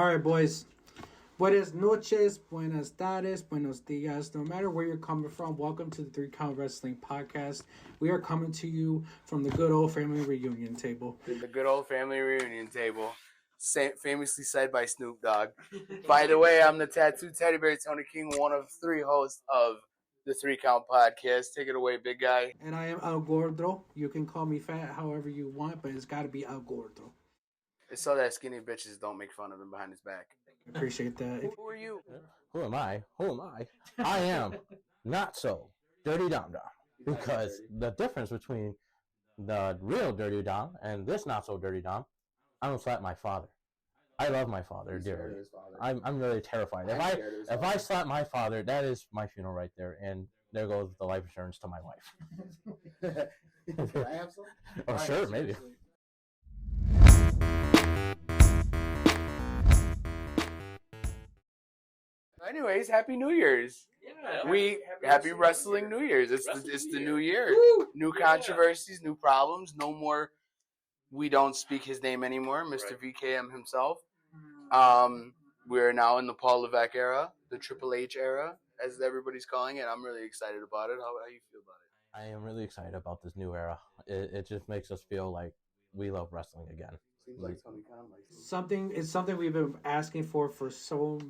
All right, boys. Buenas noches, buenas tardes, buenos dias. No matter where you're coming from, welcome to the 3 Count Wrestling Podcast. We are coming to you from the good old family reunion table. The good old family reunion table, famously said by Snoop Dogg. By the way, I'm the Tattoo Teddy Bear Tony King, one of 3 hosts of the 3 Count Podcast. Take it away, big guy. And I am El Gordo. You can call me fat however you want, but it's got to be El Gordo. It's so that skinny bitches don't make fun of him behind his back. Appreciate that. Who are you? Who am I? I am not so Dirty Dom Dom. Because the difference between the real Dirty Dom and this not so Dirty Dom, I don't slap my father. I love my father dearly. I'm really terrified. If I slap my father, that is my funeral right there, and there goes the life insurance to my wife. Can I have some? Oh, sure, maybe. Anyways, Happy New Year's. Yeah, happy Wrestling New Year's. It's the new year. Woo! New controversies, new problems. No more. We don't speak his name anymore, Mr. VKM himself. We're now in the Paul Levesque era, the Triple H era, as everybody's calling it. I'm really excited about it. How you feel about it? I am really excited about this new era. It just makes us feel like we love wrestling again. Seems like Tony Khan likes it. It's something we've been asking for so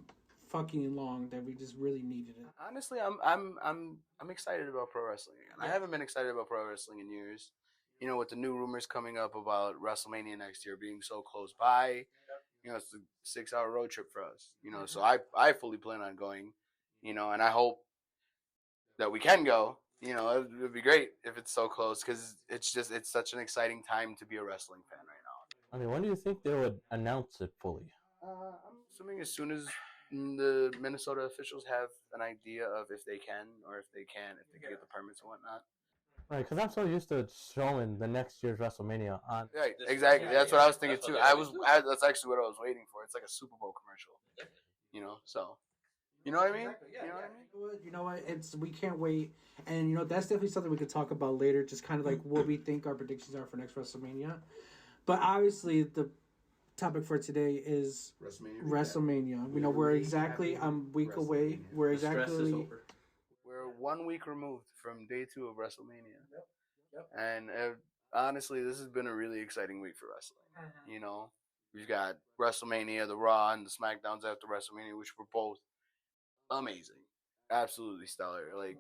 fucking long that we just really needed it. Honestly, I'm excited about pro wrestling again. Yeah. I haven't been excited about pro wrestling in years. You know, with the new rumors coming up about WrestleMania next year being so close by, you know, it's a 6-hour road trip for us. You know, so I fully plan on going. You know, and I hope that we can go. You know, it would be great if it's so close because it's such an exciting time to be a wrestling fan right now. I mean, when do you think they would announce it fully? I'm assuming as soon as the Minnesota officials have an idea of if they can or if they can get the permits and whatnot. Right, because I'm so used to showing the next year's WrestleMania on. Right, exactly. That's what I was thinking too. That's actually what I was waiting for. It's like a Super Bowl commercial. You know, so you know what I mean? Exactly. Yeah, you know what? We can't wait, and you know that's definitely something we could talk about later. Just kind of like what we think our predictions are for next WrestleMania. But obviously the topic for today is WrestleMania. You know, we're exactly a week away. We're 1 week removed from day 2 of WrestleMania. Yep. And honestly, this has been a really exciting week for wrestling. You know, we've got WrestleMania, the Raw, and the SmackDowns after WrestleMania, which were both amazing, absolutely stellar, like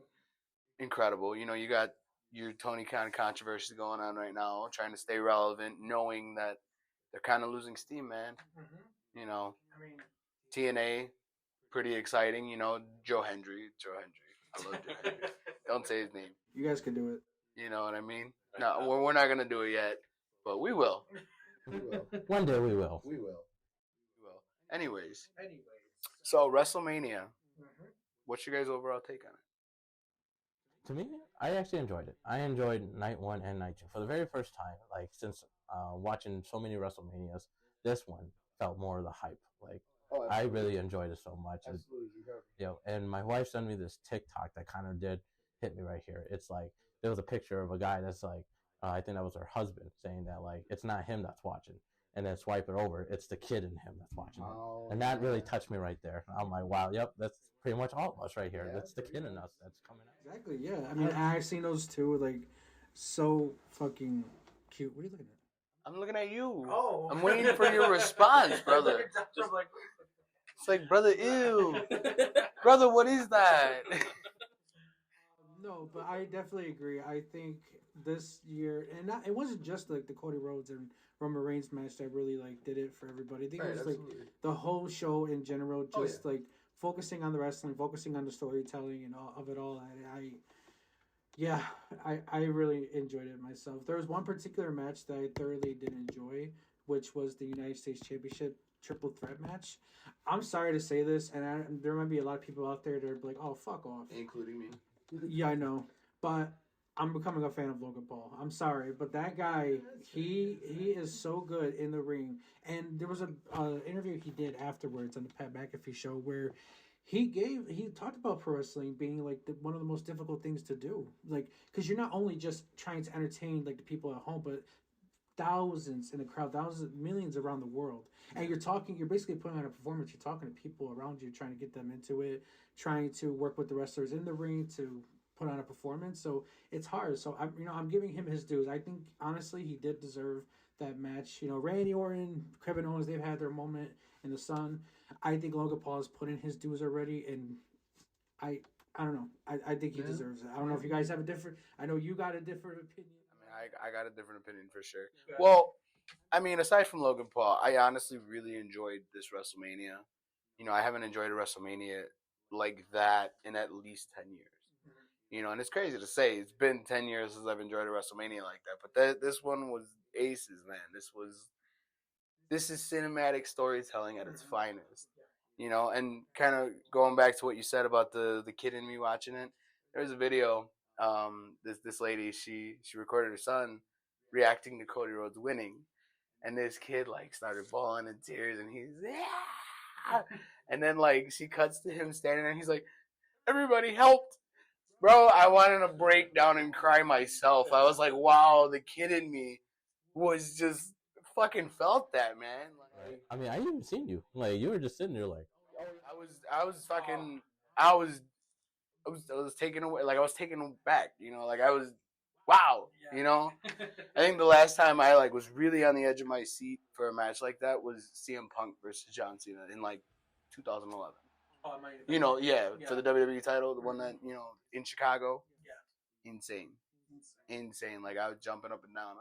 incredible. You know, you got your Tony Khan controversy going on right now, trying to stay relevant, knowing that they're kind of losing steam, man. You know, I mean, TNA, pretty exciting. You know, Joe Hendry. I love Joe Hendry. Don't say his name. You guys can do it. You know what I mean? No, we're not gonna do it yet, but we will. One day we will. We will. Anyways. So WrestleMania. What's your guys' overall take on it? To me, I actually enjoyed it. I enjoyed night 1 and night 2 for the very first time. Like since watching so many WrestleManias, this one felt more of the hype. Like I really enjoyed it so much. Absolutely. You know, and my wife sent me this TikTok that kind of did hit me right here. It's like there was a picture of a guy that's like, I think that was her husband saying that like it's not him that's watching, and then swipe it over, it's the kid in him that's watching it. And that really touched me right there. I'm like, wow, yep, that's pretty much all of us right here. That's the kid in us that's coming out. Exactly, yeah. I mean, I've seen those too, like so fucking cute. What are you looking at? I'm looking at you. Oh, I'm waiting for your response, brother. It's like, brother, ew. Brother, what is that? No, but I definitely agree. I think this year, and it wasn't just like the Cody Rhodes and Roman Reigns match that really like did it for everybody. I think it was like the whole show in general, just like focusing on the wrestling, focusing on the storytelling and all of it all. I really enjoyed it myself. There was one particular match that I thoroughly did enjoy, which was the United States Championship triple threat match. I'm sorry to say this, and there might be a lot of people out there that are like, "Oh, fuck off," including me. Yeah, I know, but I'm becoming a fan of Logan Paul. I'm sorry, but that guy, he is so good in the ring. And there was a interview he did afterwards on the Pat McAfee show where he talked about pro wrestling being like one of the most difficult things to do, like because you're not only just trying to entertain like the people at home, but thousands in the crowd, thousands, millions around the world, and you're basically putting on a performance. You're talking to people around you, trying to get them into it, trying to work with the wrestlers in the ring to put on a performance. So it's hard. So I'm giving him his dues. I think honestly he did deserve that match. Randy Orton, Kevin Owens, they've had their moment in the sun. I think Logan Paul has put in his dues already, and I don't know. I think he deserves it. I don't know if you guys have a different. I know you got a different opinion. I got a different opinion for sure. Okay. Well, aside from Logan Paul, I honestly really enjoyed this WrestleMania. I haven't enjoyed a WrestleMania like that in at least 10 years. And it's crazy to say it's been 10 years since I've enjoyed a WrestleMania like that. But this one was aces, man. This is cinematic storytelling at its finest. And kind of going back to what you said about the kid in me watching it. There's a video. This lady, she recorded her son reacting to Cody Rhodes winning, and this kid started bawling in tears, and he's and then she cuts to him standing there, and he's like, "Everybody helped." Bro, I wanted to break down and cry myself. I was like, wow, the kid in me was just fucking felt that, man. I didn't even seen you. You were just sitting there I was taken away. I was taken back, I was, wow, I think the last time I was really on the edge of my seat for a match like that was CM Punk versus John Cena in 2011. For the WWE title, the one that, in Chicago. Yeah. Insane. I was jumping up and down.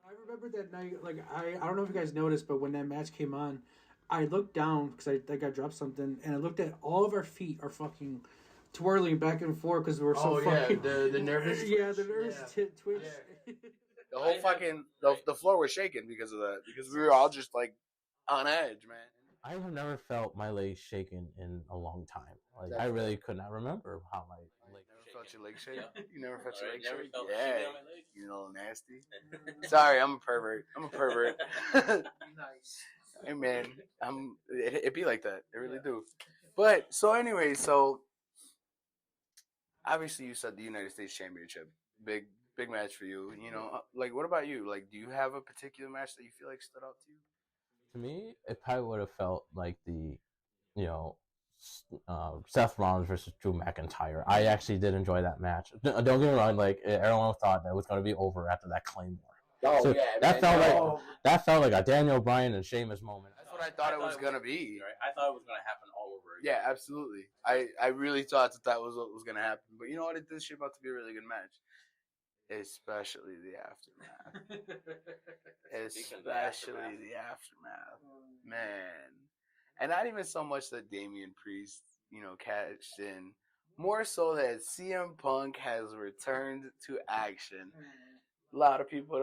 I remember that night, I don't know if you guys noticed, but when that match came on, I looked down because I think I dropped something, and I looked at all of our feet are fucking twirling back and forth because we're so fucking... the nervous twitch. Yeah, the nervous twitch. Yeah. The whole fucking... The floor was shaking because of that, because we were all just, on edge, man. I have never felt my legs shaken in a long time. I really could not remember how my legs felt your legs shake? Yeah. You never felt your legs shake? Yeah. You know, nasty. Sorry, I'm a pervert. Nice. Hey, man, it be like that. It really do. But, so obviously you said the United States Championship. Big match for you. What about you? Do you have a particular match that you feel stood out to you? To me, it probably would have felt like the, Seth Rollins versus Drew McIntyre. I actually did enjoy that match. Don't get me wrong, everyone thought that was going to be over after that Claymore. Oh, so yeah, that felt like a Daniel Bryan and Sheamus moment. That's what I thought it was going to be. Right? I thought it was going to happen all over again. Yeah, absolutely. I really thought that was what was going to happen. But you know what? It did shape out to be a really good match. Especially the aftermath. Man. And not even so much that Damian Priest, cashed in. More so that CM Punk has returned to action. A lot of people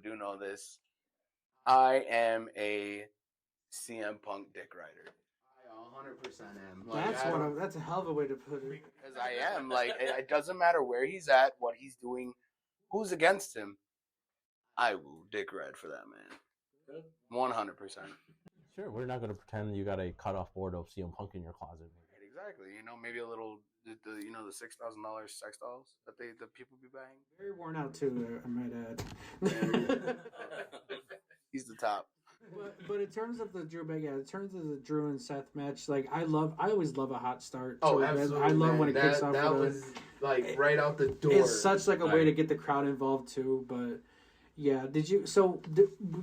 do know this. I am a CM Punk dick rider. I 100% am. That's a hell of a way to put it. Because I am. It doesn't matter where he's at, what he's doing, who's against him. I will dick ride for that man. 100%. Sure, we're not going to pretend you got a cutoff board of CM Punk in your closet. Exactly. Maybe a little, the $6,000 sex dolls that the people be buying. Very worn out too, I might add. He's the top. But in terms of the Drew and Seth match, I always love a hot start. Oh, absolutely! I love when it kicks off. That was right out the door. It's such a way to get the crowd involved too. But yeah,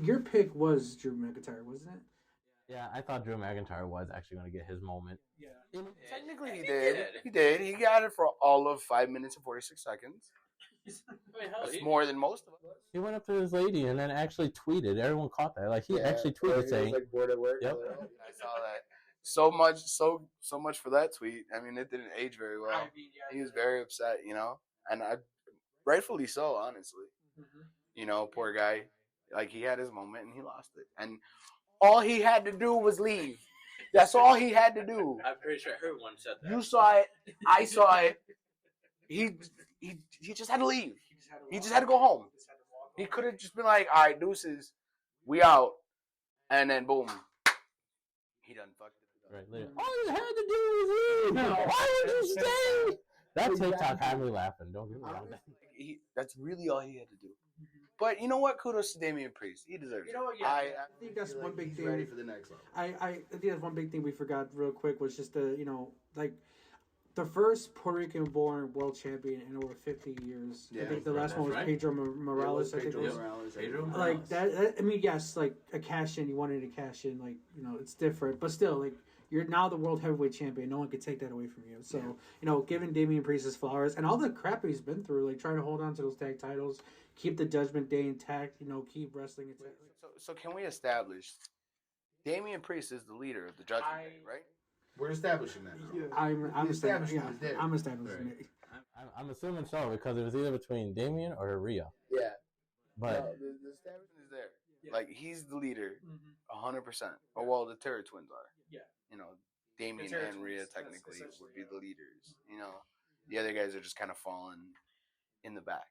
your pick was Drew McIntyre, wasn't it? Yeah, I thought Drew McIntyre was actually going to get his moment. Yeah, technically he did. He did. He got it for all of 5 minutes and 46 seconds. That's more than most of us. He went up to his lady and then actually tweeted. Everyone caught that. He actually tweeted saying, was bored at work. Yep. I saw that. So much for that tweet. It didn't age very well. He was very upset, and rightfully so, honestly. Mm-hmm. Poor guy. He had his moment and he lost it. And all he had to do was leave. That's all he had to do. I'm pretty sure everyone said that. You saw it. I saw it. He just had to leave. He just had to go home. He could have just been like, all right, deuces, we out. And then, boom. He done fucked it. Right, later. All you had to do was leave. Why would you stay? That TikTok had me laughing. Don't get me wrong. That's really all he had to do. But you know what? Kudos to Damian Priest. He deserves it. Yeah, I think that's one big thing. Ready for the next level. I think that's one big thing we forgot real quick was just the the first Puerto Rican born world champion in over 50 years. Yeah, I think the last one was Pedro Morales. I think it was. Pedro Morales. Like that. I mean, yes, like a cash in. You wanted to cash in. Like it's different, but still, like you're now the world heavyweight champion. No one can take that away from you. So giving Damian Priest his flowers and all the crap he's been through, like trying to hold on to those tag titles, keep the Judgment Day intact. Keep wrestling intact. So can we establish Damian Priest is the leader of the Judgment Day, right? We're establishing that. I'm establishing it. I'm establishing it. I'm assuming so because it was either between Damien or Rhea. Yeah. But the establishment is there. Yeah. Like he's the leader, 100%. Or well, the Terror Twins are. Yeah. Damien and Rhea technically would be the leaders. The other guys are just kind of falling in the back.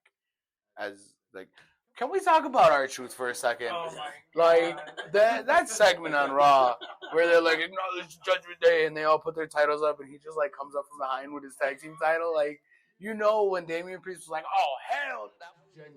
Can we talk about R-Truth for a second? Oh my God. that segment on Raw where they're like, acknowledge Judgment Day, and they all put their titles up, and he just comes up from behind with his tag team title. When Damian Priest was like, oh hell,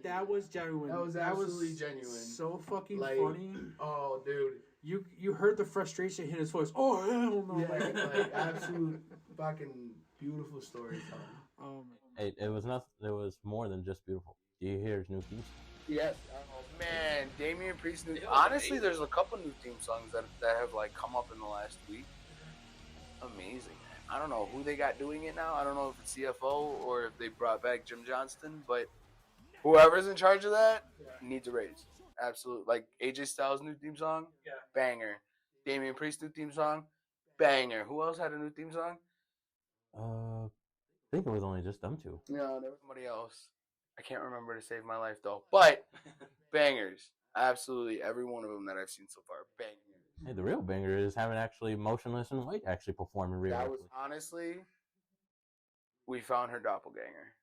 that was genuine. That was absolutely genuine. So fucking funny. Oh dude, you heard the frustration hit his voice. Oh hell no! Yeah, absolute fucking beautiful storytelling. Hey, it was nothing. It was more than just beautiful. Do you hear his new theme? Yes. Oh man, Damian Priest. Honestly, there's a couple new theme songs that have come up in the last week. Amazing. I don't know who they got doing it now. I don't know if it's CFO or if they brought back Jim Johnston, but whoever's in charge of that needs a raise. Absolutely. Like AJ Styles' new theme song, banger. Damian Priest's new theme song, banger. Who else had a new theme song? I think it was only just them two. No, there was somebody else. I can't remember to save my life though. But bangers. Absolutely every one of them that I've seen so far. Bangers. Hey, the real banger is having actually Motionless in White actually perform in real life. That was honestly, we found her doppelganger.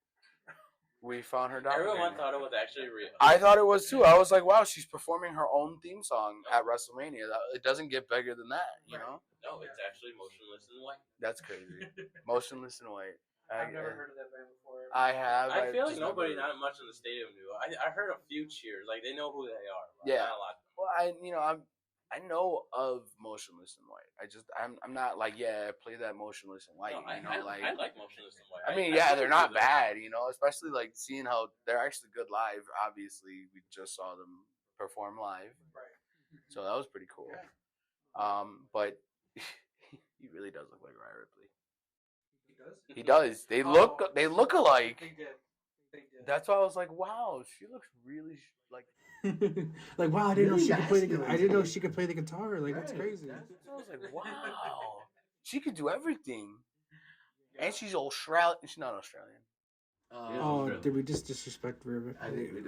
Everyone thought it was actually real. I thought it was too. I was like, wow, she's performing her own theme song at WrestleMania. It doesn't get bigger than that, you know? No, it's actually Motionless in White. That's crazy. Motionless in White. I've never heard of that band before. I have. I feel like nobody, not much in the stadium knew. I heard a few cheers. Like, they know who they are. Yeah. Not a lot. Well, I know of Motionless in White. I'm not like, play that Motionless in White. No, I like Motionless in White. I mean, they're not bad, especially like seeing how they're actually good live. Obviously, we just saw them perform live. Right. So that was pretty cool. Yeah. But he really does look like Rhea Ripley. He does. They look alike. They did. That's why I was like, wow, she looks really like. Like, wow, I didn't know she could play the. I didn't know she could play the guitar. Like, that's crazy. So I was like, wow, she could do everything, and she's Australian. She's not Australian. Did we just disrespect River? I think we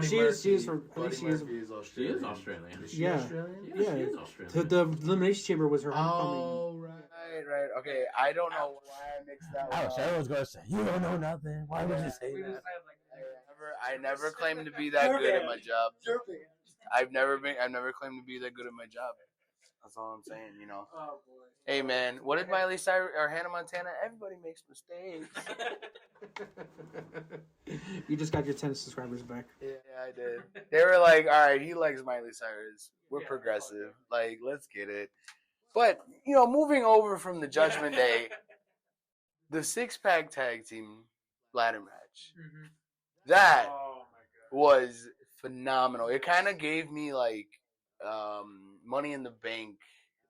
did. She is from. She is Australian. Is she Australian? Yeah. She is Australian. The Elimination Chamber was her homecoming. Oh, right. Okay, I don't know why I mixed that up. Everyone's going to say, you don't know nothing. Why would you say that? I never claimed to be that good at my job. I've never claimed to be that good at my job. That's all I'm saying, Oh boy. Hey man, what did Miley Cyrus or Hannah Montana? Everybody makes mistakes. You just got your 10 subscribers back. Yeah, I did. They were like, all right, he likes Miley Cyrus. We're progressive. Like, let's get it. But, moving over from the Judgment Day, the 6-pack tag team ladder match. Mm-hmm. That was phenomenal. It kind of gave me like Money in the Bank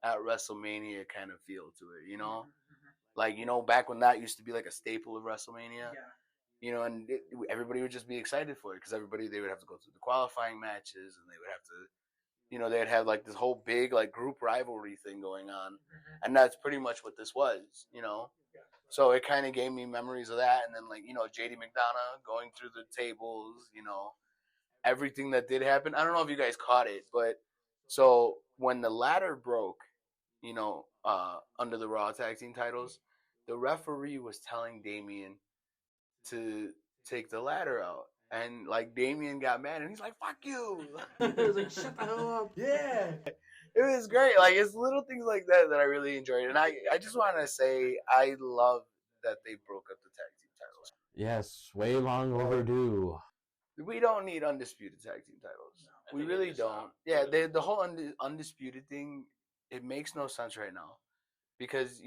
at WrestleMania kind of feel to it, Mm-hmm. Like, back when that used to be like a staple of WrestleMania. Yeah. And everybody would just be excited for it because they would have to go through the qualifying matches and they would have to they'd have like this whole big like group rivalry thing going on. Mm-hmm. And that's pretty much what this was, Yeah. So it kind of gave me memories of that. And then like, JD McDonough going through the tables, everything that did happen. I don't know if you guys caught it, but so when the ladder broke, under the Raw tag team titles, the referee was telling Damian to take the ladder out. And, like, Damian got mad, and he's like, fuck you. He was like, shut the hell up. Yeah. It was great. Like, it's little things like that I really enjoyed. And I just want to say I love that they broke up the tag team titles. Yes, way long overdue. We don't need undisputed tag team titles. No, we really don't. Yeah, the whole undisputed thing, it makes no sense right now. Because,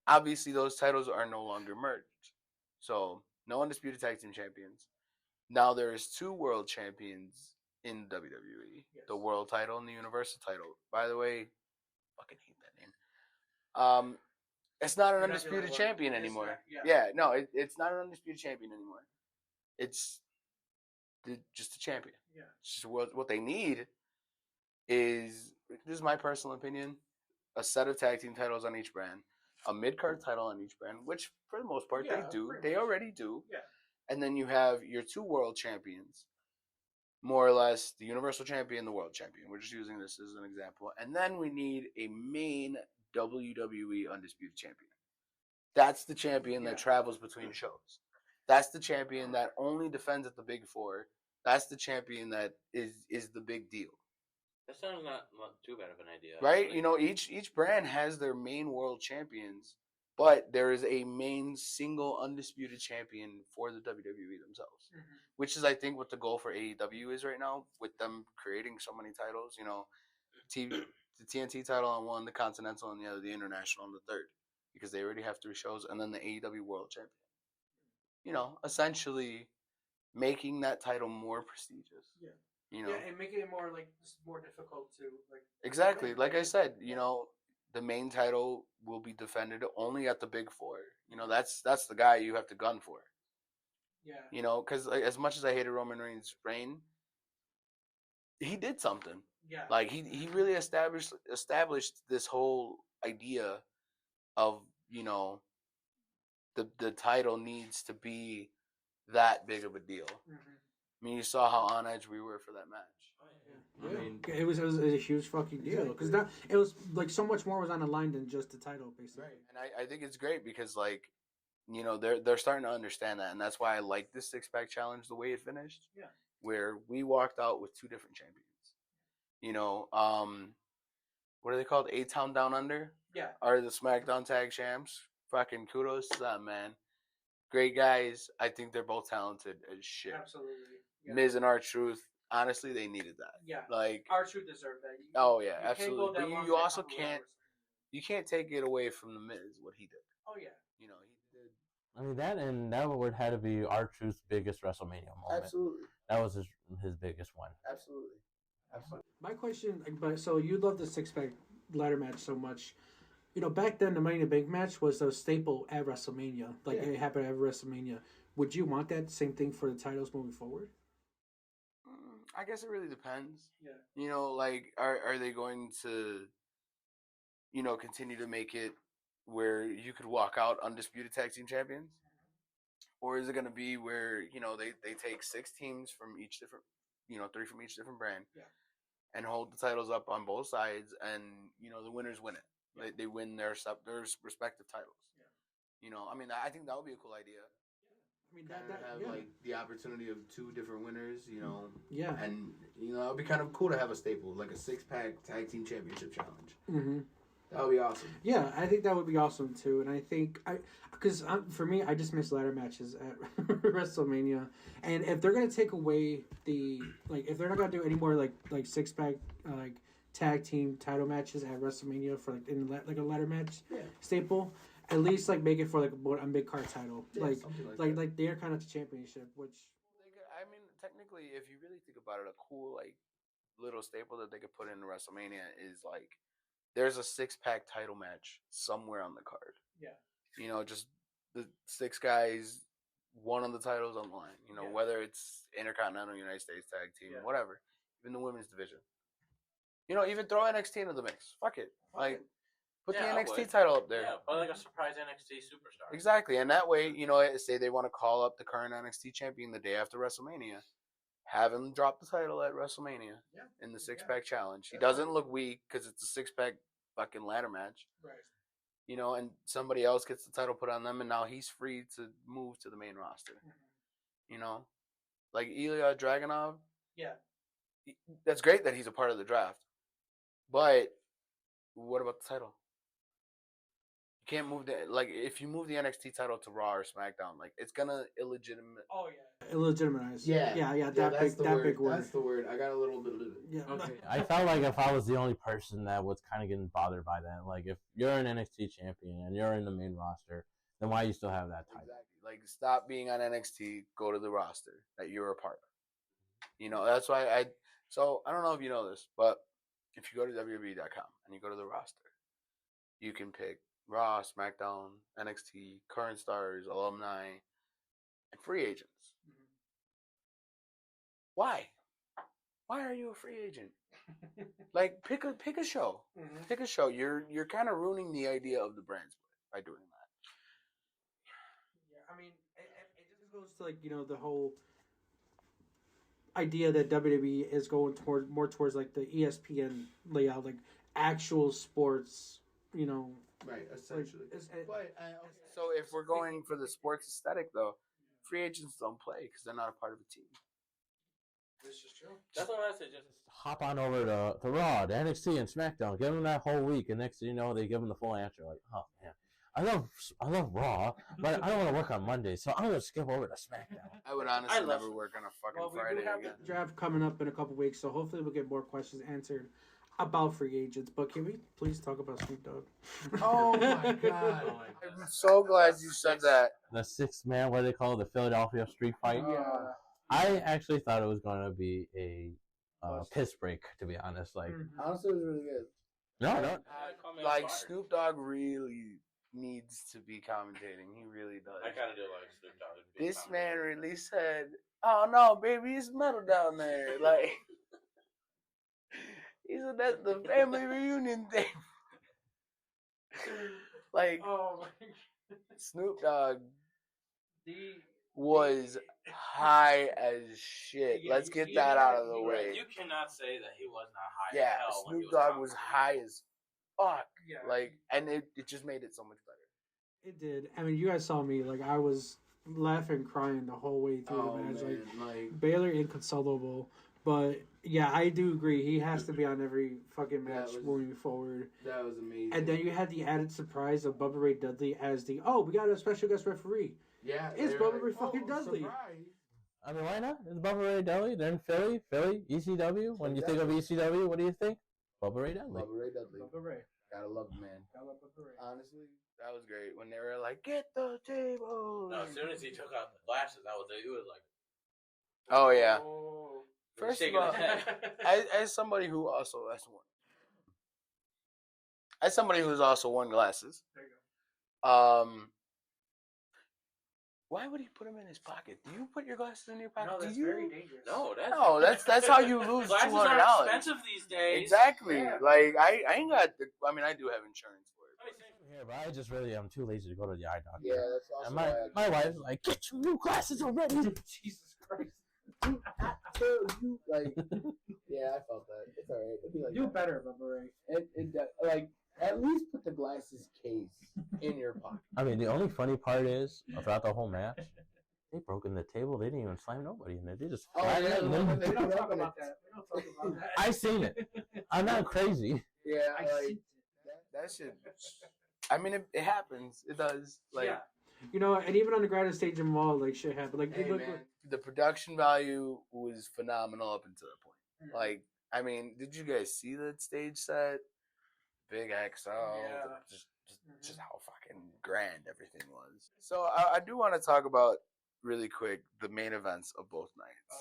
obviously those titles are no longer merged. So, no undisputed tag team champions. Now there's 2 world champions in WWE. Yes. The world title and the universal title. By the way, fucking hate that name. It's not an undisputed champion anymore. No, it's not an undisputed champion anymore. It's just a champion. Yeah. It's just what they need is, this is my personal opinion, a set of tag team titles on each brand, a mid-card title on each brand, which for the most part they do. They already do. Yeah. And then you have your 2 world champions, more or less the Universal Champion, the World Champion. We're just using this as an example. And then we need a main WWE Undisputed Champion. That's the champion that travels between shows. That's the champion that only defends at the Big Four. That's the champion that is the big deal. That sounds not too bad of an idea. Right? Each brand has their main world champions, but there is a main single undisputed champion for the WWE themselves. Mm-hmm. Which is, I think, what the goal for AEW is right now, with them creating so many titles. The TNT title on one, the Continental on the other, the International on the third. Because they already have 3 shows, and then the AEW World Champion. Essentially making that title more prestigious. Yeah. And making it more difficult to Exactly. Like I said, the main title will be defended only at the Big Four. That's the guy you have to gun for. Yeah. Because as much as I hated Roman Reigns' reign, he did something. Yeah. He really established this whole idea of, the title needs to be that big of a deal. Mm-hmm. I mean, you saw how on edge we were for that match. Yeah. I mean, it was a huge fucking deal, because it was so much more was on the line than just the title, basically. Right. And I think it's great because they're starting to understand that, and that's why I like this 6-pack challenge the way it finished. Yeah. Where we walked out with 2 different champions. What are they called? A-Town Down Under? Yeah. Are the SmackDown Tag Champs. Fucking kudos to them, man. Great guys. I think they're both talented as shit. Absolutely. Yeah. Miz and R-Truth, honestly, they needed that. Yeah. R-Truth deserved that. Absolutely. But you also can't. You can't take it away from the Miz what he did. Oh yeah. He did. I mean that would had to be R-Truth's biggest WrestleMania moment. Absolutely. That was his biggest one. Absolutely. My question, so you love the 6-pack ladder match so much. Back then the Money in the Bank match was a staple at WrestleMania. It happened at every WrestleMania. Would you want that same thing for the titles moving forward? I guess it really depends. Yeah. Are they going to, continue to make it where you could walk out undisputed tag team champions? Or is it going to be where, they take 6 teams from each different, 3 from each different brand, and hold the titles up on both sides, and, the winners win it. Yeah. They win their respective titles. Yeah. I think that would be a cool idea. I mean, have the opportunity of 2 different winners, Yeah. And, it would be kind of cool to have a staple, like a 6-pack tag team championship challenge. Mm-hmm. That would be awesome. Yeah, I think that would be awesome too. And I think because for me, I just miss ladder matches at WrestleMania. And if they're gonna take away if they're not gonna do any more like 6-pack tag team title matches at WrestleMania for in a ladder match staple, at least make it for a mid card title, the Intercontinental Championship, which. Technically, if you really think about it, a cool little staple that they could put in WrestleMania is there's a 6-pack title match somewhere on the card. Yeah. Just the 6 guys, one of the titles on the line. Whether it's Intercontinental, United States Tag Team, whatever. Even the women's division. Even throw NXT into the mix. Fuck it. Put the NXT title up there. Yeah, but a surprise NXT superstar. Exactly. And that way, say they want to call up the current NXT champion the day after WrestleMania. Have him drop the title at WrestleMania in the 6-pack challenge. He doesn't look weak because it's a 6-pack fucking ladder match. Right. And somebody else gets the title put on them, and now he's free to move to the main roster. Mm-hmm. Ilya Dragunov. Yeah. That's great that he's a part of the draft. But what about the title? You can't move if you move the NXT title to Raw or SmackDown, like it's gonna illegitimate. Oh yeah, illegitimize. Yeah, that big word. That's the word. I got a little bit of it. Yeah. Okay. I felt like if I was the only person that was kind of getting bothered by that, like if you're an NXT champion and you're in the main roster, then why you still have that title? Exactly. Like stop being on NXT, go to the roster that you're a part of. That's why So I don't know if you know this, but if you go to WWE.com and you go to the roster, you can pick Raw, SmackDown, NXT, current stars, alumni, and free agents. Mm-hmm. Why? Why are you a free agent? Like pick a show. Mm-hmm. Pick a show. You're kind of ruining the idea of the brand split by doing that. Yeah, I mean, it just goes to the whole idea that WWE is going more towards like the ESPN layout, like actual sports. Right, essentially. So if we're going for the sports aesthetic, though, free agents don't play because they're not a part of a team. This is true. That's what I said. Just hop on over to Raw, to NXT, and SmackDown. Give them that whole week, and next thing you know, they give them the full answer. Like, oh man, I love Raw, but I don't want to work on Monday, so I'm gonna skip over to SmackDown. I would honestly never work on a fucking Friday we have again. The draft coming up in a couple weeks, so hopefully we'll get more questions answered about free agents. But can we please talk about Snoop Dogg? Oh my god! I'm so glad you said that. The 6 man, what do they call it, the Philadelphia street fight? Yeah. I actually thought it was going to be a piss break, to be honest. Like, honestly, it was really good. No. Snoop Dogg really needs to be commentating. He really does. I kind of do like Snoop Dogg. This man really said, "Oh no, baby, it's metal down there." Like, he said that's the family reunion thing. Like, oh my God. Snoop Dogg was high as shit. Yeah, Let's get that out of the way. You cannot say that he was not high. Yeah, as hell Snoop Dogg was high as fuck. Yeah. Like, and it just made it so much better. It did. I mean, you guys saw me. Like, I was laughing, crying the whole way through the match. Like Baylor inconsolable. But yeah, I do agree. He has to be on every fucking match moving forward. That was amazing. And then you had the added surprise of Bubba Ray Dudley as we got a special guest referee. Yeah, it's Bubba Ray fucking Dudley. Surprise. I mean, why not? It's Bubba Ray Dudley. They're in Philly, ECW. When you think of ECW, what do you think? Bubba Ray Dudley. Bubba Ray Dudley. Bubba Ray. Gotta love the man. Gotta love Bubba Ray. Honestly, that was great when they were like, "Get the table." No, as soon as he took out the glasses, he was like, "Oh yeah." Oh. First of all, as somebody who also who's also worn glasses, there you go. Why would he put them in his pocket? Do you put your glasses in your pocket? No, that's very dangerous. No, that's how you lose $200. Glasses are expensive these days. Exactly. Yeah. I ain't got. I do have insurance for it. Yeah, but I just really am too lazy to go to the eye doctor. yeah, that's also and my wife's like, "Get your new glasses already." Jesus Christ. Like, yeah, I felt that. It's alright. It'd be like Do better, Bubba Ray. Like, at least put the glasses case in your pocket. I mean, the only funny part is, throughout the whole match, they broke in the table. They didn't even slam nobody in there. They just flattened it. We don't talk about that. I seen it. I'm not crazy. Yeah, that shit. I mean, it happens. It does. Like, yeah. And even on the grandest stage in the mall, like, shit happened. Like, the production value was phenomenal up until that point. Like, I mean, did you guys see that stage set? Big XL. Yeah. Just how fucking grand everything was. So I do want to talk about really quick the main events of both nights.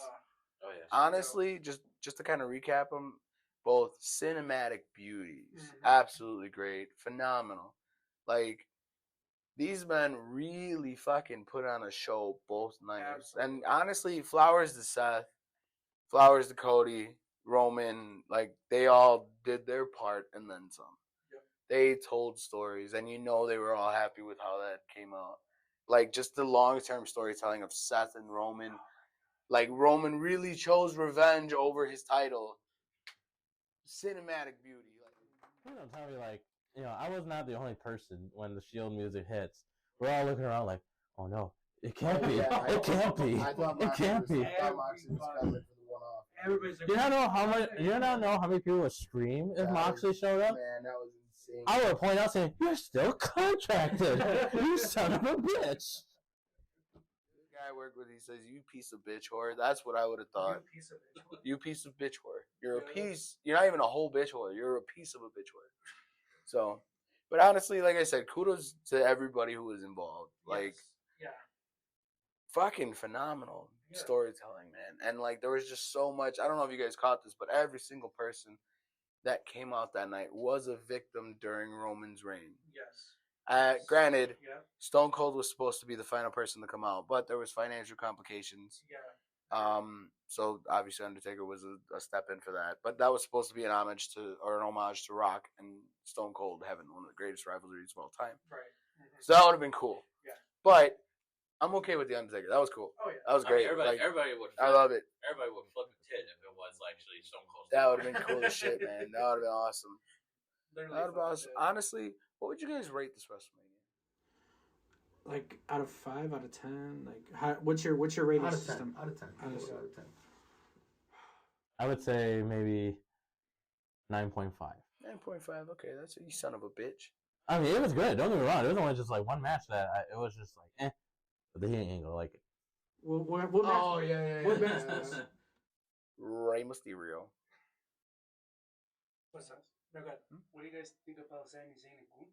Oh yeah. Honestly, just to kind of recap them, both cinematic beauties, absolutely great, phenomenal. Like, these men really fucking put on a show both nights. Absolutely. And honestly, flowers to Seth, flowers to Cody, Roman, like, they all did their part and then some. Yep. They told stories, and they were all happy with how that came out. Like, just the long-term storytelling of Seth and Roman. Like, Roman really chose revenge over his title. Cinematic beauty. Don't tell me, like, I was not the only person when the Shield music hits. We're all looking around like, oh no, it can't be. Yeah, it can't be. It can't be. You don't know how many people would scream if Moxley showed up? Man, that was I would point out saying, "You're still contracted, you son of a bitch." The guy I work with, he says, "You piece of bitch whore." That's what I would have thought. You piece of bitch whore. You're a piece. You're not even a whole bitch whore. You're a piece of a bitch whore. So, but honestly, like I said, kudos to everybody who was involved. Like, fucking phenomenal storytelling, man. And like, there was just so much. I don't know if you guys caught this, but every single person that came out that night was a victim during Roman's reign. Yes. Granted, Stone Cold was supposed to be the final person to come out, but there was financial complications. Yeah. So obviously Undertaker was a step in for that, but that was supposed to be an homage to Rock and Stone Cold having one of the greatest rivalries of all time. Right. Mm-hmm. So that would have been cool. Yeah. But I'm okay with the Undertaker. That was cool. Oh yeah. That was great. Everybody would. I love it. Everybody would flip a tit if it was actually Stone Cold. That would have been cool as shit, man. That would have been awesome. That would have been awesome. Honestly, what would you guys rate this WrestleMania? Like out of 5, out of 10, like what's your rating out of 10, system? Out of 10. Out of 10. I would say maybe 9.5. 9.5. Okay, that's you son of a bitch. I mean, it was good. Don't get me wrong. It was only just like one match that it was just like, eh. But he ain't gonna like it. Well, what match? Oh yeah. What match was? Rey Mysterio. What's up? No, good. What do you guys think about Sami Zayn and Gunther?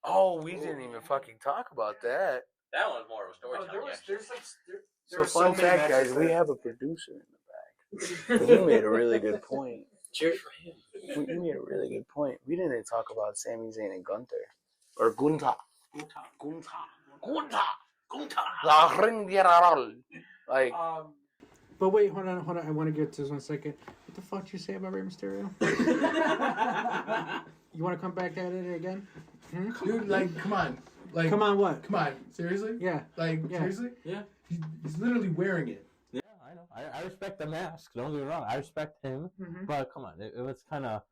Oh, we didn't even fucking talk about that. That one's more of a storytelling. So fun fact, guys, we have a producer in the back. He made a really good point. Cheers for him. He made a really good point. We didn't talk about Sami Zayn and Gunther. Or Gunther. La Ring General. Like, but wait, hold on. I want to get to this 1 second. What the fuck did you say about Rey Mysterio? You want to come back at it again? Dude, like, come on. Like, come on, what? Come on, seriously? Yeah. Like, seriously? Yeah. He's literally wearing it. Yeah, I know. I respect the mask. Don't get me wrong. I respect him. Mm-hmm. But come on, it was kind of,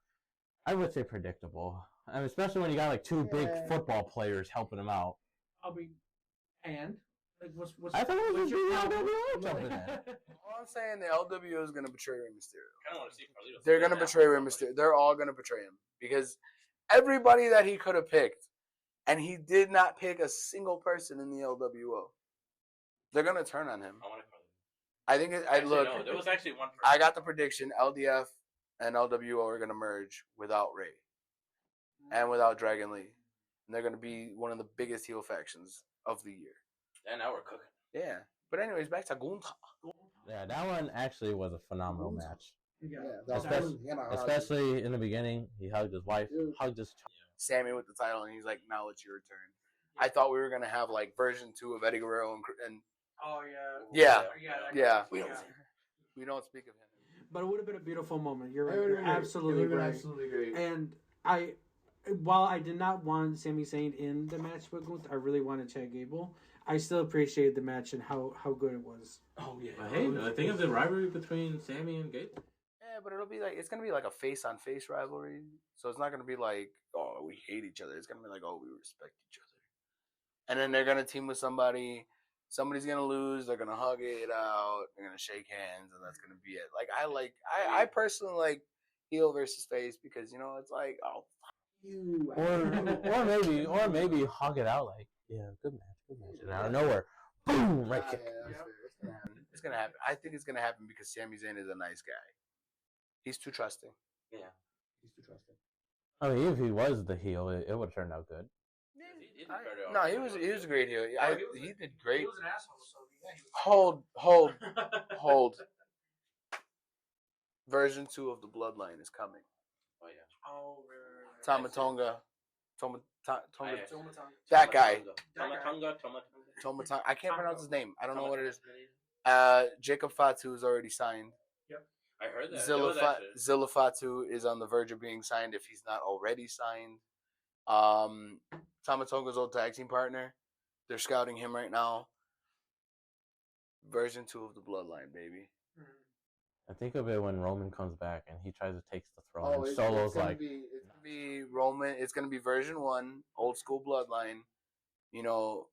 I would say, predictable. I mean, especially when you got like two big football players helping him out. I mean, and like, what's I thought it was your LWO jumping in. All I'm saying, the LWO is going to betray Rey Mysterio. I kind of want to see Carlito. They're going to betray Rey Mysterio. They're all going to betray him because everybody that he could have picked, and he did not pick a single person in the LWO. They're going to turn on him. I think look. No, there was actually one person. I got the prediction: LDF and LWO are going to merge without Rey and without Dragon Lee, and they're going to be one of the biggest heel factions of the year. And now we're cooking. Yeah, but anyways, back to Gunther. Yeah, that one actually was a phenomenal match. Yeah, especially in the beginning, he hugged his wife, hugged his child. Sammy with the title, and he's like, "Now it's your turn." I thought we were gonna have like version 2 of Eddie Guerrero and oh yeah. We don't speak of him. But it would have been a beautiful moment. You're right. You're absolutely right. Absolutely great. And while I did not want Sami Zayn in the match with Gunther, I really wanted Chad Gable. I still appreciated the match and how good it was. Oh yeah. Hey, think of the rivalry between Sammy and Gable. Yeah, but it's gonna be like a face-on-face rivalry. So it's not gonna be like, oh, we hate each other. It's gonna be like, oh, we respect each other. And then they're gonna team with somebody. Somebody's gonna lose. They're gonna hug it out. They're gonna shake hands, and that's gonna be it. Like I personally like heel versus face because it's like, oh, fuck you. or maybe hug it out like, yeah, good match. And out of nowhere, boom, right kick. Yeah, it's gonna happen. I think it's gonna happen because Sami Zayn is a nice guy. He's too trusting. Yeah. He's too trusting. I mean, if he was the heel, it would have turned out good. He was a great heel. He did great. He was an asshole, so yeah. Hold. Version 2 of the Bloodline is coming. Oh yeah. Oh, Tama Tonga. That guy. Tama Tonga. I can't pronounce his name. I don't know what it is. Jacob Fatu is already signed. Yep. I heard that. Zilla Fatu is on the verge of being signed if he's not already signed. Tama Tonga's old tag team partner. They're scouting him right now. Version 2 of the Bloodline, baby. I think of it when Roman comes back and he tries to take the throne. And Solo's it's gonna be Roman. It's gonna be version 1, old school Bloodline.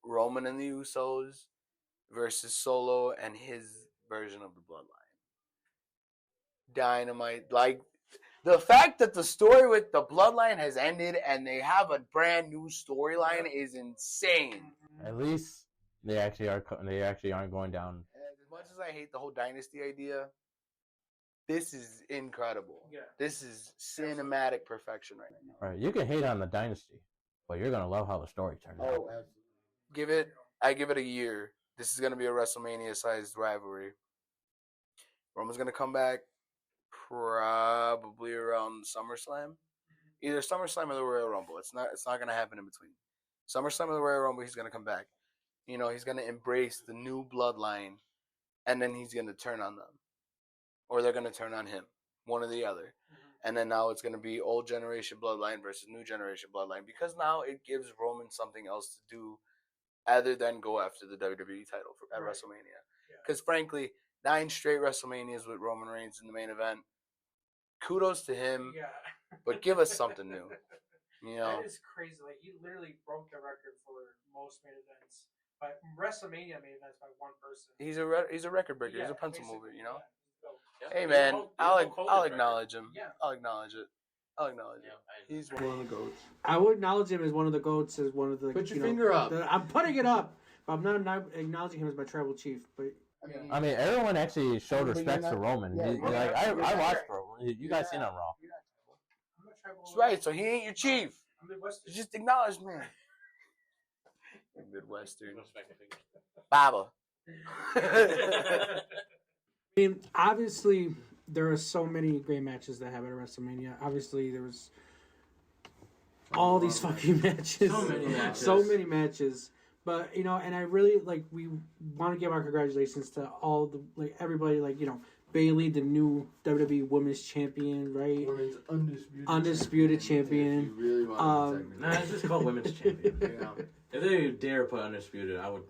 Roman and the Usos versus Solo and his version of the Bloodline. Dynamite. Like, The fact that the story with the bloodline has ended and they have a brand new storyline is insane. At least they actually are. They actually aren't going down. As much as I hate the whole dynasty idea, this is incredible. Yeah. This is cinematic perfection right now. Right, you can hate on the dynasty, but you're gonna love how the story turns out. Absolutely. I give it a year. This is gonna be a WrestleMania-sized rivalry. Roman's gonna come back probably around SummerSlam, either SummerSlam or the Royal Rumble. It's not gonna happen in between. SummerSlam or the Royal Rumble, he's gonna come back. You know, he's gonna embrace the new bloodline, and then he's gonna turn on them, or they're gonna turn on him, one or the other. And then now it's going to be old generation bloodline versus new generation bloodline, because now it gives Roman something else to do other than go after the WWE title at WrestleMania. Because frankly, 9 straight WrestleManias with Roman Reigns in the main event. Kudos to him, but give us something new. You know, that is crazy. Like, he literally broke the record for most main events, but WrestleMania main events by one person. He's a record breaker. He's a pencil mover. You know. Hey man, I'll acknowledge him. Yeah. I'll acknowledge it. He's one of the goats. I would acknowledge him as one of the goats, as one of the. Put your finger up. I'm putting it up, but I'm not acknowledging him as my tribal chief. But I mean, everyone actually showed respect to Roman. Yeah, I watched Roman. You guys seen him Raw. That's right. So he ain't your chief. You just acknowledge me. Midwestern. Baba. I mean, obviously, there are so many great matches that happen at WrestleMania. Obviously, there was all these fucking matches. So many matches. But, you know, and I really, like, we want to give our congratulations to all the, like, everybody, like, you know, Bayley, the new WWE Women's Champion, right? Women's Undisputed Champion. You really want to it's just called Women's Champion. If they dare put Undisputed, I would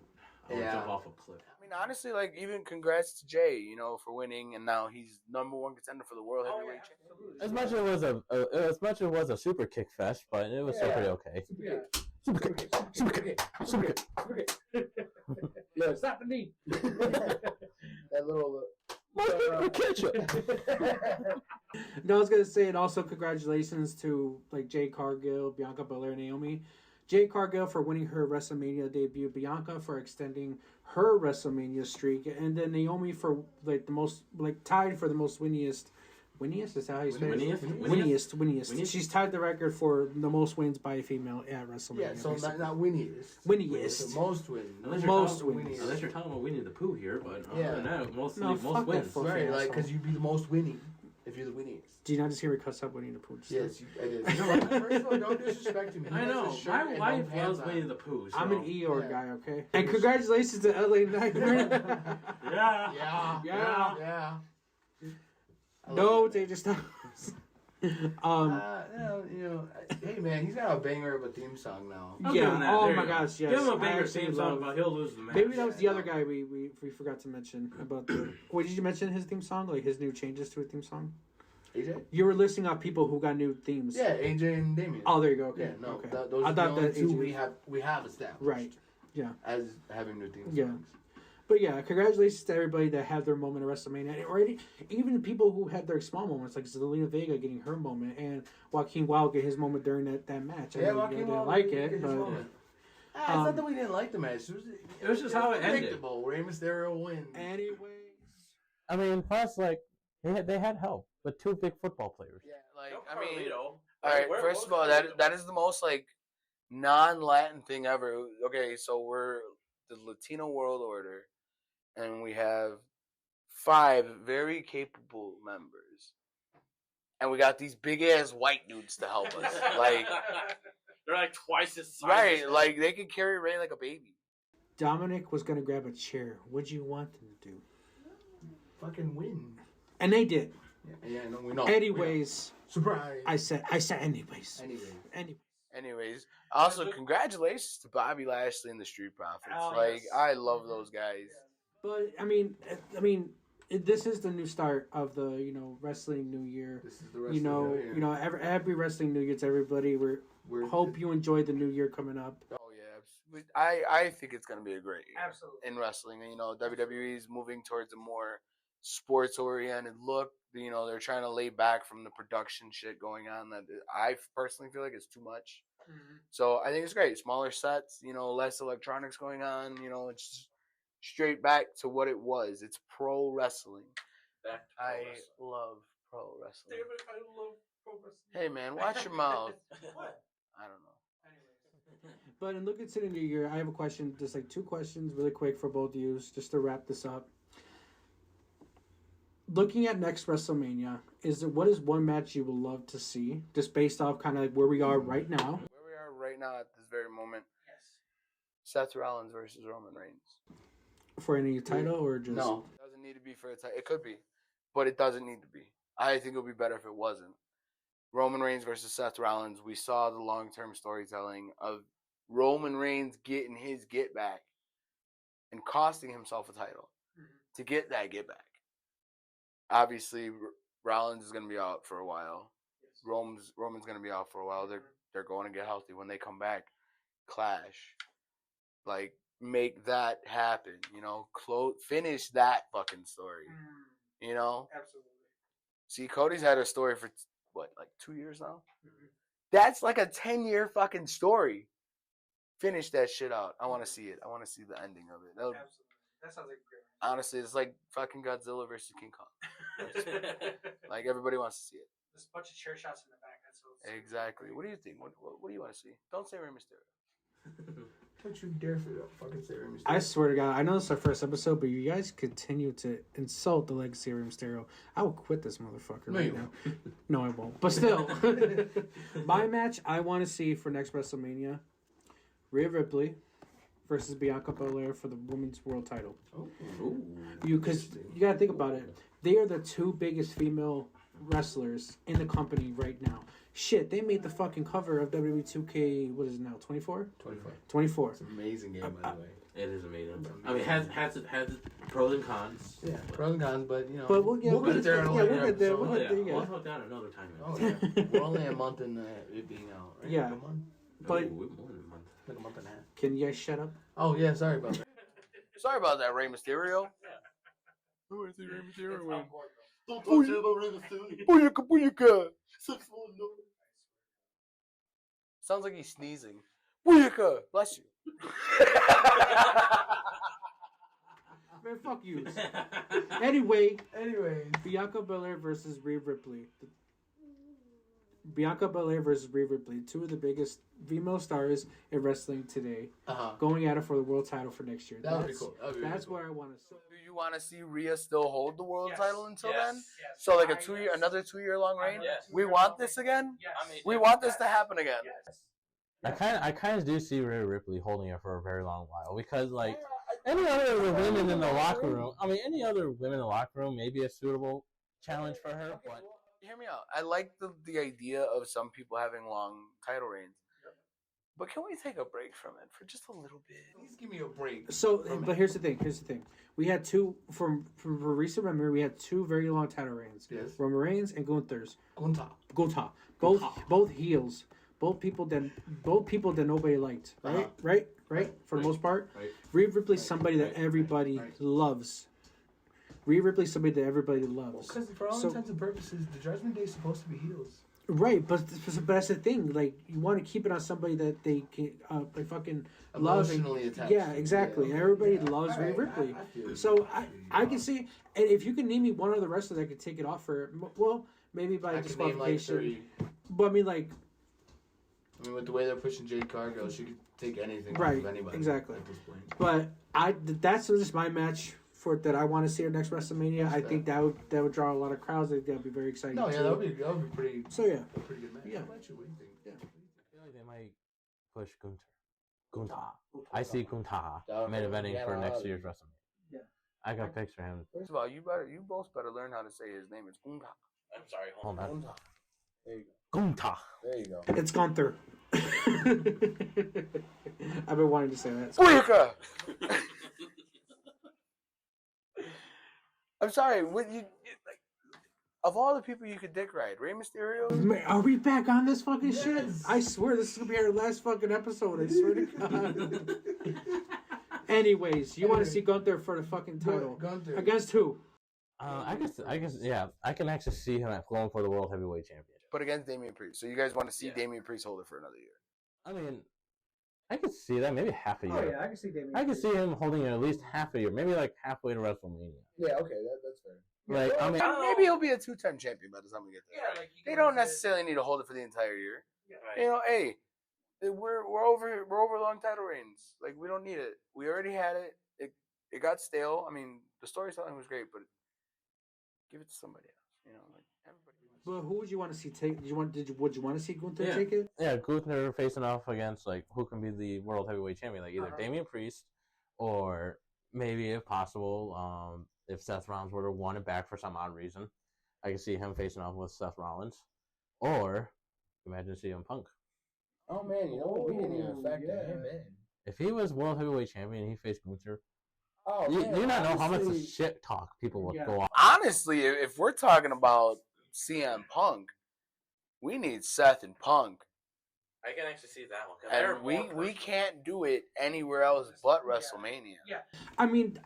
jump off a cliff. I mean, honestly, like, even congrats to Jay, you know, for winning, and now he's #1 contender for the World Heavyweight Championship. As much as it was a super kick fest, but it was still pretty okay. Super kick. Yeah, stop the knee. That little. No, I was gonna say, and also congratulations to like Jade Cargill, Bianca Belair, Naomi. Jade Cargill for winning her WrestleMania debut, Bianca for extending her WrestleMania streak, and then Naomi for like the most, like, tied for the most winniest. Winniest? Is that how you say it? Winniest. She's tied the record for the most wins by a female at WrestleMania. Yeah, so not winniest. Winniest. The most wins. Unless you're talking about Winnie the Pooh here, but most wins. Right, like, because you'd be the most winning if you're the winningest. Do you not just hear me cuss up Winnie the Pooh? Yes, I did. First of all, don't disrespect me. I know. My wife loves Winnie the Pooh. So. I'm an Eeyore guy, okay? And congratulations to LA Knight. Yeah. No, they just hey man, he's got a banger of a theme song now. Oh my gosh, yes. Give him a banger theme song, but he'll lose the match. Maybe that was the other guy we forgot to mention about the. Wait, did you mention his theme song? Like his new changes to a theme song? AJ? You were listing off people who got new themes. Yeah, AJ and Damien. Oh, there you go. Okay. Yeah, no, okay. Those are the only two we have established. Right. Yeah. As having new themes. Yeah. But yeah, congratulations to everybody that had their moment at WrestleMania, or even people who had their small moments, like Zelina Vega getting her moment, and Joaquin Wilde get his moment during that match. Yeah, Joaquin Wilde didn't like it, but it's not that we didn't like the match. It was just how it ended. Predictable. Rey Mysterio wins. Anyways, I mean, plus like they had help with 2 big football players. Yeah, like I mean, all right. First of all, that is the most like non-Latin thing ever. Okay, so we're the Latino World Order. And we have 5 very capable members. And we got these big ass white dudes to help us. Like they're like twice as size. Right, like they can carry Ray like a baby. Dominic was gonna grab a chair. What'd you want them to do? Fucking win. And they did. Yeah, no, we know. Anyways. Surprise. I said anyways. Anyways, also congratulations to Bobby Lashley and the Street Profits. I love those guys. But I mean, this is the new start of the wrestling new year. This is the wrestling new year. Every wrestling new year to everybody. We hope you enjoy the new year coming up. Oh yeah, I think it's gonna be a great year. Absolutely. In wrestling. WWE is moving towards a more sports oriented look. You know, they're trying to lay back from the production shit going on that I personally feel like it's too much. Mm-hmm. So I think it's great. Smaller sets, you know, less electronics going on. You know, it's straight back to what it was. It's pro wrestling. I love pro wrestling. Damn it, I love pro wrestling. Hey, man, watch your mouth. What? I don't know. Anyways. But in looking to the new year, I have a question, just like 2 questions really quick for both of you, just to wrap this up. Looking at next WrestleMania, what is one match you would love to see, just based off kind of like where we are right now? Where we are right now at this very moment. Yes. Seth Rollins versus Roman Reigns. For any title or just? No. It doesn't need to be for a title. It could be, but it doesn't need to be. I think it would be better if it wasn't. Roman Reigns versus Seth Rollins. We saw the long-term storytelling of Roman Reigns getting his get back and costing himself a title to get that get back. Obviously, Rollins is going to be out for a while. Yes. Roman's going to be out for a while. They're going to get healthy when they come back. Clash, like make that happen. You know, finish that fucking story. You know, absolutely. See, Cody's had a story for what, like 2 years now. Mm-hmm. That's like a 10-year fucking story. Finish that shit out. I want to see it. I want to see the ending of it. Absolutely. That sounds like a great. Honestly, it's like fucking Godzilla versus King Kong. Like everybody wants to see it. There's a bunch of chair shots in the back. That's what exactly. What do you think? What do you want to see? Don't say Rey Mysterio. Don't you dare fucking say Rey Mysterio. I swear to God, I know it's our first episode, but you guys continue to insult the legacy of Rey Mysterio. I will quit this motherfucker right now. No, I won't. But still, my match I want to see for next WrestleMania, Rhea Ripley versus Bianca Belair for the Women's World Title. Because you gotta think about it. They are the 2 biggest female wrestlers in the company right now. Shit, they made the fucking cover of WWE 2K, what is it now, 24? 24. It's an amazing game, by the way. It is amazing. I mean, it has pros and cons. Yeah, pros and cons, but, you know. But we'll get there. We'll get there. We'll talk down another time. Oh, yeah. We're only a month in it being out, right? Yeah. Like a month? But we're more than a month. Like a month and a half. Can you guys shut up? Oh, yeah, sorry about that. Sorry about that, Rey Mysterio. Who is the Rey Mysterio win? Don't talk shit about Rey Mysterio. Booyaka, booyaka. Sounds like he's sneezing. Booyaka. Bless you. Man, fuck you. Anyway, Bianca Belair versus Rhea Ripley. Bianca Belair versus Rhea Ripley, 2 of the biggest female stars in wrestling today, going at it for the world title for next year. That would be cool. That's what I want to see. Do you want to see Rhea still hold the world title until then? Yes. So like another 2-year long reign? Yes. We want this again? Yes. We want this to happen again. Yes. I kind of do see Rhea Ripley holding it for a very long while because like any other women in the locker room, may be a suitable challenge for her. But hear me out. I like the idea of some people having long title reigns. But can we take a break from it for just a little bit? Please give me a break. So, but here's the thing. We had 2 from recent memory. We had 2 very long title reigns. Yes. Roman Reigns and Gunther's. Gunther. Both heels. Both people that nobody liked. Right. For the most part. Right. Rhea Ripley's somebody that everybody loves. Rhea Ripley's somebody that everybody loves. Because for all intents and purposes, the Judgment Day is supposed to be heels. Right, but that's the thing. Like, you want to keep it on somebody that they can they fucking love. Emotionally attached. Yeah, exactly. Yeah, everybody loves Rhea Ripley. I can see, and if you can name me one other wrestler that could take it off for, well, maybe by disqualification. Name like 3. But I mean, with the way they're pushing Jade Cargill, she could take anything right, off of anybody. Exactly. At this point. But that's just my match that I want to see at next WrestleMania. I think that would draw a lot of crowds. I think that would be very exciting. No, yeah, that would be pretty. So yeah, a pretty good match. Yeah. What do you think? Yeah. I feel like they might push Gunther. I see Gunther main eventing for next year's WrestleMania. Yeah. I got picks for him. First of all, you both better learn how to say his name. It's Gunther. I'm sorry. Hold on. There you go. Gunther. There you go. It's Gunther. I've been wanting to say that. Booyaka! I'm sorry. Of all the people you could dick ride, Rey Mysterio. Are we back on this fucking shit? I swear this is gonna be our last fucking episode. I swear to God. Anyways, you want to see Gunther for the fucking title? Gunther Against who? I can actually see him going for the World Heavyweight Championship. But against Damian Priest. So you guys want to see Damian Priest hold it for another year? I mean, I could see that, maybe half a year. Oh, yeah, I can see Damian. I could see him holding it at least half a year, maybe like halfway to WrestleMania. Yeah, okay, that's fair. Like, I mean, maybe he'll be a 2-time champion by the time we get there. Yeah, like they don't necessarily need to hold it for the entire year. Yeah. You know, hey, we're over long title reigns. Like, we don't need it. We already had it. It got stale. I mean, the storytelling was great, but give it to somebody else. You know, like everybody. Well, who would you want to see take? Would you want to see Gunther take it? Yeah, Gunther facing off against like who can be the World Heavyweight Champion, like either Damian Priest or maybe, if possible, if Seth Rollins were to want it back for some odd reason, I could see him facing off with Seth Rollins, or imagine CM Punk. Oh man, you know what? We didn't even factor him in. If he was World Heavyweight Champion and he faced Gunther, oh, you not know how much shit talk people would go on. Honestly, if we're talking about CM Punk, we need Seth and Punk. I can actually see that one. And we can't do it anywhere else but WrestleMania. Yeah. I mean,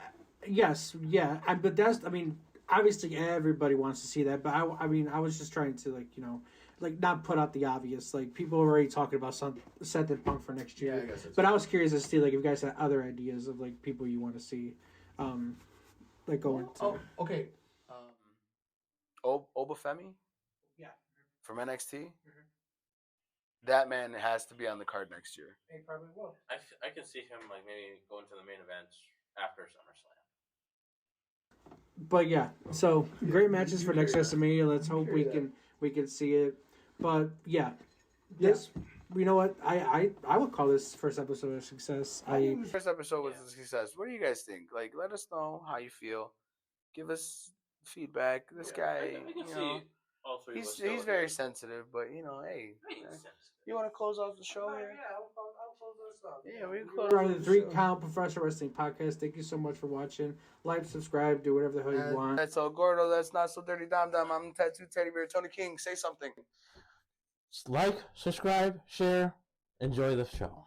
yes, yeah. But that's, I mean, obviously everybody wants to see that. But I mean, I was just trying to, like, you know, like not put out the obvious. Like, people are already talking about Seth and Punk for next year. Yeah, I guess but I was curious as to, like, if you guys had other ideas of, like, people you want to see, like, going to. Oh, okay. Obafemi? Yeah. From NXT? That man has to be on the card next year. He probably will. I can see him like maybe going to the main event after SummerSlam. But yeah, so great matches for next WrestleMania. Let's hope we can see it. But yeah, this you know what I would call this first episode a success. First episode was a success. What do you guys think? Like, let us know how you feel. Give us feedback. This guy, I can you see know, all three. he's very sensitive, but you know, hey. You want to close off the show here? Yeah, I'll close this up. Yeah, we can close We're on the the 3 show. Count Professional Wrestling Podcast. Thank you so much for watching. Like, subscribe, do whatever the hell you want. That's all Gordo. That's not so dirty. Dom. I'm Tattoo Teddy Bear. Tony King. Say something. Like, subscribe, share, enjoy the show.